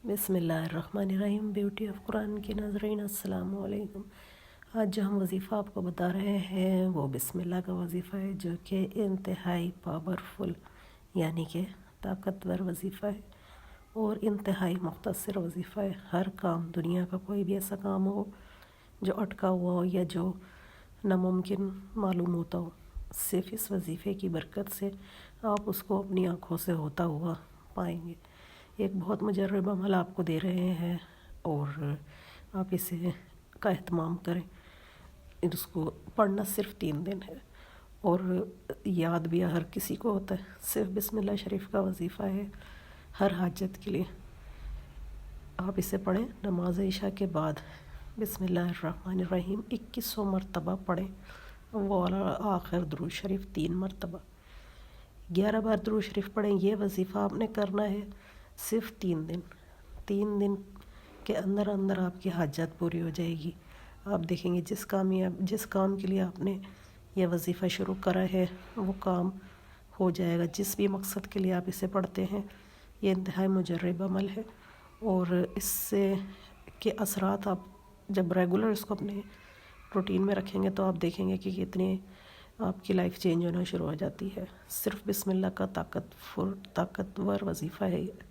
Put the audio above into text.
بسم اللہ الرحمن الرحیم۔ بیوٹی آف قرآن کے ناظرین السلام علیکم۔ آج جو ہم وظیفہ آپ کو بتا رہے ہیں وہ بسم اللہ کا وظیفہ ہے، جو کہ انتہائی پاورفل یعنی کہ طاقتور وظیفہ ہے اور انتہائی مختصر وظیفہ ہے۔ ہر کام، دنیا کا کوئی بھی ایسا کام ہو جو اٹکا ہوا ہو یا جو ناممکن معلوم ہوتا ہو، صرف اس وظیفے کی برکت سے آپ اس کو اپنی آنکھوں سے ہوتا ہوا پائیں گے۔ ایک بہت مجرب عمل آپ کو دے رہے ہیں اور آپ اسے کا اہتمام کریں۔ اس کو پڑھنا صرف 3 دن ہے اور یاد بھی ہر کسی کو ہوتا ہے۔ صرف بسم اللہ شریف کا وظیفہ ہے ہر حاجت کے لیے۔ آپ اسے پڑھیں نماز عشاء کے بعد، بسم اللہ الرحمن الرحیم 2100 مرتبہ پڑھیں، وہ آخر درود شریف 3 مرتبہ، 11 بار درود شریف پڑھیں۔ یہ وظیفہ آپ نے کرنا ہے صرف 3 دن۔ 3 دن کے اندر اندر آپ کی حاجت پوری ہو جائے گی۔ آپ دیکھیں گے جس کام کے لیے آپ نے یہ وظیفہ شروع کرا ہے وہ کام ہو جائے گا۔ جس بھی مقصد کے لیے آپ اسے پڑھتے ہیں، یہ انتہائی مجرب عمل ہے اور اس سے کے اثرات آپ جب ریگولر اس کو اپنے روٹین میں رکھیں گے تو آپ دیکھیں گے کہ کتنی آپ کی لائف چینج ہونا شروع ہو جاتی ہے۔ صرف بسم اللہ کا طاقتور وظیفہ ہے یہ۔